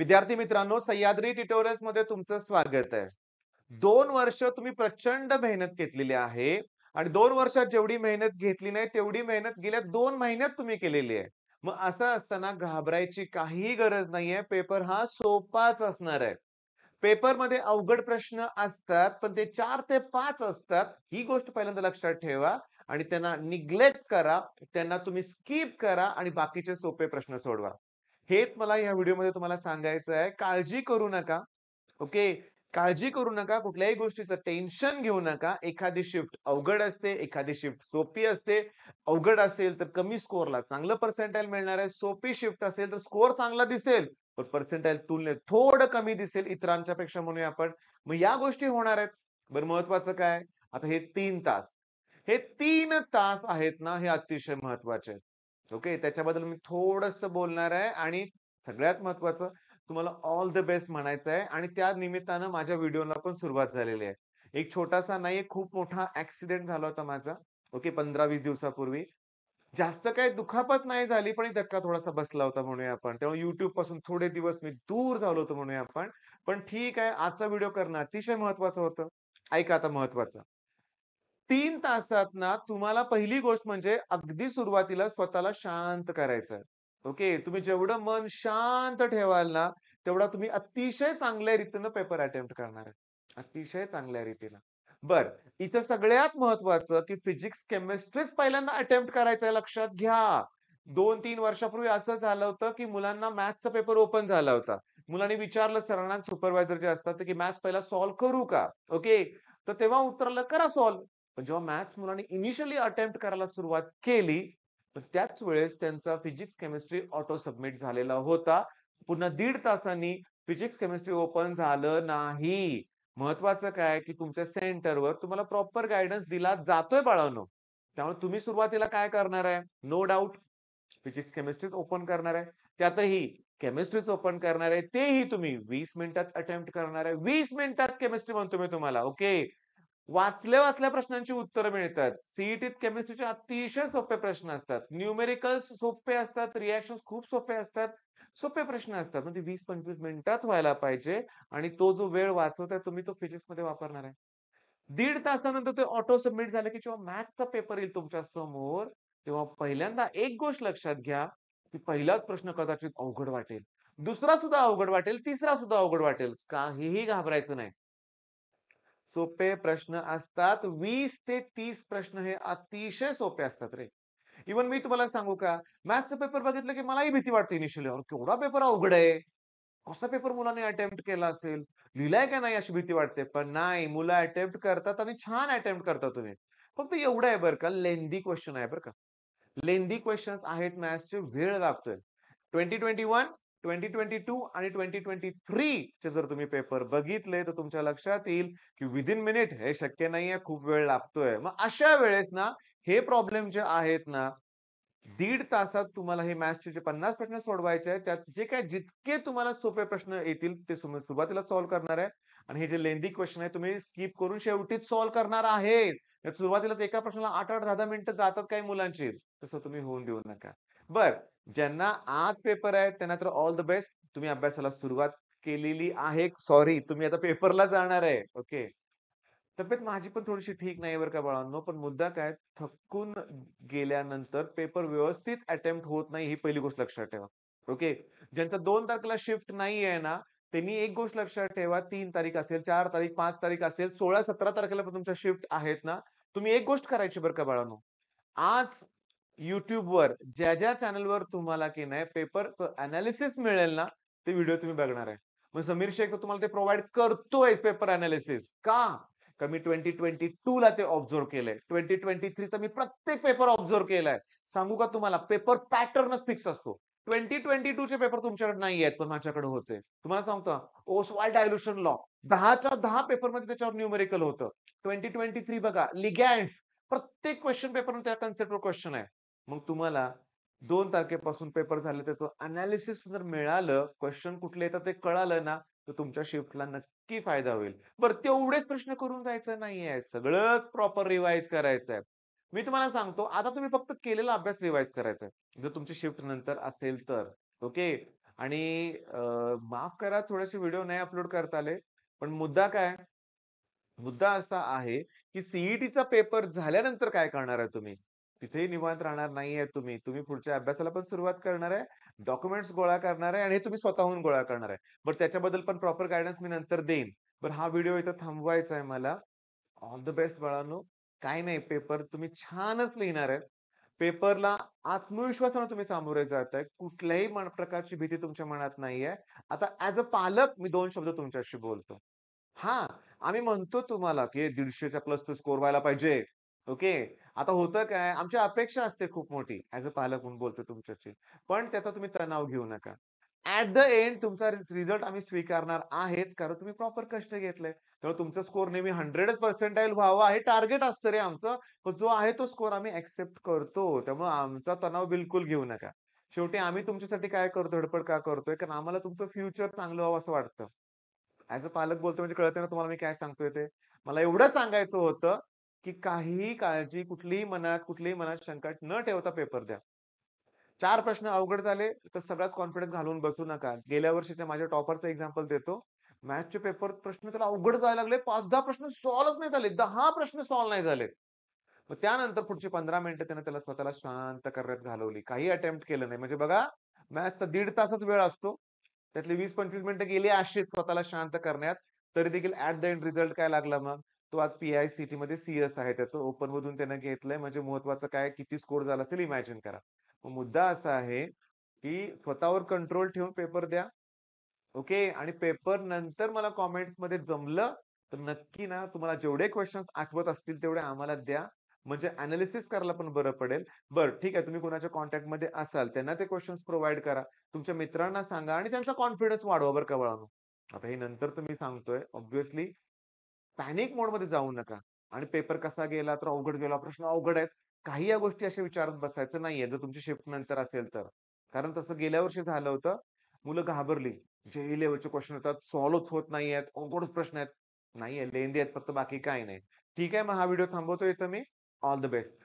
विद्यार्थी मित्रांनो, सह्याद्री ट्युटोरियल्स मध्ये तुमचं स्वागत आहे. 2 वर्ष तुम्ही प्रचंड मेहनत घेतलेली आहे आणि 2 वर्षात जेवढी मेहनत घेतली नाही तेवढी मेहनत गेल्या 2 महिन्यात तुम्ही केलेली आहे. मग असं असताना घाबरायची काहीही गरज नाहीये. पेपर हा सोपाच असणार आहे. पेपरमध्ये अवघड प्रश्न असतात, पण ते 4 ते 5 असतात. ही गोष्ट पहिल्यांदा लक्षात ठेवा आणि त्यांना निग्लेक्ट करा. त्यांना तुम्ही स्किप करा आणि बाकीचे सोपे प्रश्न सोडवा. हेच मला या व्हिडिओमध्ये तुम्हाला सांगायचं आहे. काळजी करू नका. ओके. काळजी करू नका. कुठल्याही गोष्टीचं टेन्शन घेऊ नका. एखादी शिफ्ट अवघड असते, एखादी शिफ्ट सोपी असते. अवघड असेल तर कमी स्कोरला चांगलं पर्सेंटाइल मिळणार आहे. सोपी शिफ्ट असेल तर स्कोर चांगला दिसेल, पण पर्सेंटाइल तुलनेत थोडं कमी दिसेल इतरांच्या पेक्षा म्हणूया आपण. मग या गोष्टी होणार आहेत. बरं महत्वाचं काय? आता हे 3 तास. हे 3 तास आहेत ना, हे अतिशय महत्वाचे आहेत. ओके. त्याच्याबद्दल मी थोडंसं बोलणार आहे आणि सगळ्यात महत्वाचं तुम्हाला ऑल द बेस्ट म्हणायचं आहे आणि त्या निमित्तानं माझ्या व्हिडिओला पण सुरुवात झालेली आहे. एक छोटासा नाही, खूप मोठा ॲक्सिडेंट झाला होता माझा. ओके. 15-20 दिवसापूर्वी. जास्त काही दुखापत नाही झाली, पण एक धक्का थोडासा बसला होता म्हणूया आपण. त्यामुळे YouTube पासून थोडे दिवस मी दूर झालो होतो म्हणूया आपण. पण ठीक आहे, आजचा व्हिडिओ करणं अतिशय महत्वाचं होतं. ऐका आता महत्वाचं. 3 तासात ना तुम्हाला पहिली गोष्ट म्हणजे अगदी सुरुवातीला स्वतःला शांत करायचं आहे. ओके. तुम्ही जेवढं मन शांत ठेवाल ना, तेवढा तुम्ही अतिशय चांगल्या रीतीनं पेपर अटेम्प्ट करणार आहे. अतिशय चांगल्या रीतीनं. बरं, इथं सगळ्यात महत्वाचं की फिजिक्स, केमिस्ट्रीच पहिल्यांदा अटेम्प्ट करायचं आहे लक्षात घ्या. 2-3 वर्षापूर्वी असं झालं होतं की मुलांना मॅथ्सचा पेपर ओपन झाला होता. मुलांनी विचारलं सरांना, सुपरवायझर जे असतात की मॅथ्स पहिला सॉल्व्ह करू का? ओके. तर तेव्हा उत्तर आलं, करा सॉल्व्ह. पण जेव्हा मॅथ्स मुलांनी इनिशियली अटेम्प्ट करायला सुरुवात केली, तर त्याच वेळेस त्यांचा फिजिक्स, केमिस्ट्री ऑटो सबमिट झालेला होता. पुन्हा 1.5 तासांनी फिजिक्स, केमिस्ट्री ओपन झालं नाही. महत्वाचं काय की तुमच्या सेंटरवर तुम्हाला प्रॉपर गाईडन्स दिला जातोय बाळांनो. त्यामुळे तुम्ही सुरुवातीला काय करणार आहे? नो डाउट फिजिक्स, केमिस्ट्रीच ओपन करणार आहे. त्यातही केमिस्ट्रीच ओपन करणार आहे. तेही तुम्ही 20 मिनिटात अटेम्प्ट करणार आहे. 20 मिनिटात केमिस्ट्री म्हणतो मी तुम्हाला. ओके. वाचल्या प्रश्नांची उत्तरं मिळतात. सीईटीत केमिस्ट्रीचे अतिशय सोपे प्रश्न असतात. न्यूमेरिकल्स सोपे असतात, रिएक्शन्स खूप सोपे असतात. सोपे प्रश्न असतात. म्हणजे 20-25 मिनिटात व्हायला पाहिजे आणि तो जो वेळ वाचवताय तुम्ही तो फिजिक्समध्ये वापरणार आहे. 1.5 तासानंतर ते ऑटो सबमिट झालं, की जेव्हा मॅथ्सचा पेपर येईल तुमच्या समोर, तेव्हा पहिल्यांदा एक गोष्ट लक्षात घ्या, की पहिलाच प्रश्न कदाचित अवघड वाटेल. दुसरा सुद्धा अवघड वाटेल, तिसरा सुद्धा अवघड वाटेल. काहीही घाबरायचं नाही. सोपे प्रश्न असतात. 20 ते 30 प्रश्न हे अतिशय सोपे असतात रे. इव्हन मी तुम्हाला सांगू का, मॅथ्सचा पेपर बघितलं की मलाही भीती वाटते इनिशियली. अरे केवढा पेपर अवघड आहे. कसा पेपर मुलांनी अटेम्प्ट केला असेल? लिहिलाय का नाही अशी भीती वाटते. पण नाही, मुलं अटेम्प्ट करतात आणि छान अटेम्प्ट करता तुम्ही. फक्त एवढं आहे बरं का, लेंदी क्वेश्चन आहे बरं का. लेंदी क्वेश्चन्स आहेत मॅथ्सचे, वेळ लागतोय. 2021, 2022 आणि 2023 चे जर तुम्ही पेपर बघितले तर तुमच्या लक्षात येईल की विदिन मिनिट हे शक्य नाहीये, खूप वेळ लागतोय. मग अशा वेळेस ना हे प्रॉब्लेम जे आहेत ना 1.5 तासात तुम्हाला हे मॅथ्सचे जे 50 प्रश्न सोडवायचे आहेत, त्यात जे काही जितके तुम्हाला सोपे प्रश्न येतील ते सुरुवातीला सॉल्व्ह करणार आहे आणि हे जे लेंदी क्वेश्चन आहे तुम्ही स्किप करून शेवटीच सॉल्व्ह करणार आहेत. सुरुवातीला एका प्रश्नाला 8-8, 10-10 मिनिटं जातात काही मुलांची. तसं तुम्ही होऊन देऊ नका. बरं, ज्यांना आज पेपर आहे त्यांना तर ऑल द बेस्ट. तुम्ही अभ्यासाला सुरुवात केलेली आहे. सॉरी, तुम्ही आता पेपरला जाणार आहे. ओके. तब्येत माझी पण थोडीशी ठीक नाही बरं का बाळांनो. पण मुद्दा काय थकून गेल्यानंतर पेपर व्यवस्थित अटेम्प्ट होत नाही ही पहिली गोष्ट लक्षात ठेवा. ओके. ज्यांचा 2 तारखेला शिफ्ट नाही आहे ना, त्यांनी एक गोष्ट लक्षात ठेवा 3 तारीख असेल, 4 तारीख, 5 तारीख असेल, 16-17 तारखेला पण तुमच्या शिफ्ट आहेत ना, तुम्ही एक गोष्ट करायची बरं का बाळांनो. आज YouTubeवर ज्या चॅनलवर तुम्हाला की नाही पेपरचं एनालिसिस मिळेल ना, ते व्हिडिओ तुम्ही बघणार आहे. मग समीर शेख तुम्हाला ते प्रोव्हाईड करतोय पेपर एनालिसिस. का? का मी 2022 ला ते ऑब्झर्व्ह केलंय. 2023 चा मी प्रत्येक पेपर ऑब्झर्व्ह केलाय. सांगू का तुम्हाला पेपर पॅटर्नच फिक्स असतो. 2022 चे पेपर तुमच्याकडे नाही आहेत, पण माझ्याकडे होते. तुम्हाला सांगतो ओसवाल्ड डायल्युशन लॉ 10च्या 10 पेपरमध्ये त्याच्यावर न्यूमेरिकल होतं. 2023 बघा लिगॅंड्स प्रत्येक क्वेश्चन पेपरमध्ये त्या कन्सेप्टवर क्वेश्चन आहे. मग तुम्हाला 2 तारखेपासून पेपर झाले त्याचं अनालिसिस जर मिळालं, क्वेश्चन कुठले येतात ते कळालं ना, तर तुमच्या शिफ्टला नक्की फायदा होईल. बरं तेवढेच प्रश्न करून जायचं नाहीये. सगळंच प्रॉपर रिवाइज करायचंय. मी तुम्हाला सांगतो, आता तुम्ही फक्त केलेला अभ्यास रिवाइज करायचा आहे. जर तुमची शिफ्ट नंतर असेल तर. ओके. आणि माफ करा थोडेसे व्हिडिओ नाही अपलोड करता आले. पण मुद्दा काय? मुद्दा असा आहे, की सीईटीचा पेपर झाल्यानंतर काय करणार आहे तुम्ही? तिथेही निवांत राहणार नाहीये तुम्ही. तुम्ही पुढच्या अभ्यासाला पण सुरुवात करणार आहे. डॉक्युमेंट्स गोळा करणार आहे आणि हे तुम्ही स्वतःहून गोळा करणार आहे. बट त्याच्याबद्दल पण प्रॉपर गाईडन्स मी नंतर देईन. पण हा व्हिडिओ इथं थांबवायचा आहे मला. ऑल द बेस्ट बाळांनो. काही नाही पेपर तुम्ही छानच लिहिणार आहेत. पेपरला आत्मविश्वासाने तुम्ही सामोरे जाताय. कुठल्याही प्रकारची भीती तुमच्या मनात नाहीये. आता ॲज अ पालक मी 2 शब्द तुमच्याशी बोलतो. हां, आम्ही म्हणतो तुम्हाला, की 150च्या प्लस तो स्कोर व्हायला पाहिजे. ओके. आता होतं काय, आमची अपेक्षा असते खूप मोठी. ॲज अ पालक म्हणून बोलतोय तुमच्याशी. पण त्याचा तुम्ही तणाव घेऊ नका. ॲट द एंड तुमचा रिझल्ट आम्ही स्वीकारणार आहेच, कारण तुम्ही प्रॉपर कष्ट घेतले. त्यामुळे तुमचा स्कोर नेहमी 100च पर्सेंटाइल व्हावा हे टार्गेट असतं रे आमचं. पण जो आहे तो स्कोर आम्ही एक्सेप्ट करतो. त्यामुळे आमचा तणाव बिलकुल घेऊ नका. शेवटी आम्ही तुमच्यासाठी काय करतो, धडपड का करतोय? कारण आम्हाला तुमचं फ्युचर चांगलं व्हावं असं वाटतं. ॲज अ पालक बोलतोय म्हणजे कळतंय ना तुम्हाला मी काय सांगतोय ते. मला एवढं सांगायचं होतं, की काहीही काळजी, कुठलीही मनात शंका न ठेवता पेपर द्या. 4 प्रश्न अवघड झाले, तर सगळाच कॉन्फिडन्स घालवून बसू नका. गेल्या वर्षीच्या माझ्या टॉपरचं एक्झाम्पल देतो. मॅथ्सचे पेपर प्रश्न त्याला अवघड जायला लागले. 5-10 प्रश्न सॉल्व्हच नाही झाले. 10 प्रश्न सॉल्व्ह नाही झाले. मग त्यानंतर पुढची 15 मिनिटं त्याने त्याला स्वतःला शांत करण्यात घालवली. काही अटेम्प्ट केलं नाही. म्हणजे बघा मॅथ्सचा 1.5 तासच वेळ असतो. त्यातली 20-25 मिनिटं गेली अशीच स्वतःला शांत करण्यात. तरी देखील ॲट द एंड रिझल्ट काय लागला मग? तो आज पी-आय-सी-टीमध्ये सीएस आहे. त्याचं ओपनमधून त्यानं घेतलंय. म्हणजे महत्वाचं काय किती स्कोर झाला असेल इमॅजिन करा. मग मुद्दा असा आहे, की स्वतःवर कंट्रोल ठेवून पेपर द्या. ओके. आणि पेपर नंतर मला कमेंट्समध्ये जमलं, तर नक्की ना तुम्हाला जेवढे क्वेशन्स आठवत असतील तेवढे आम्हाला द्या. म्हणजे एनालिसिस करायला पण बरं पडेल. बरं ठीक आहे तुम्ही कोणाच्या कॉन्टॅक्टमध्ये असाल, त्यांना ते क्वेशन्स प्रोव्हाईड करा. तुमच्या मित्रांना सांगा आणि त्यांचा कॉन्फिडन्स वाढवा बरं का बाळांनो. आता हे नंतरचं मी सांगतोय. ऑब्व्हियसली पॅनिक मोडमध्ये जाऊ नका आणि पेपर कसा गेला तर अवघड गेला, प्रश्न अवघड आहेत. काही या गोष्टी अशा विचारत बसायचं नाहीये, जर तुमची शिफ्ट नंतर असेल तर. कारण तसं गेल्या वर्षी झालं होतं. मुलं घाबरली. जे लेव्हलचे क्वेश्चन येतात, सॉल्व्हच होत नाहीयेत, अवघडच प्रश्न आहेत. नाहीये, लेंदी आहेत फक्त बाकी काही नाही. ठीक आहे, मग हा व्हिडिओ थांबवतो इथं मी. All the best.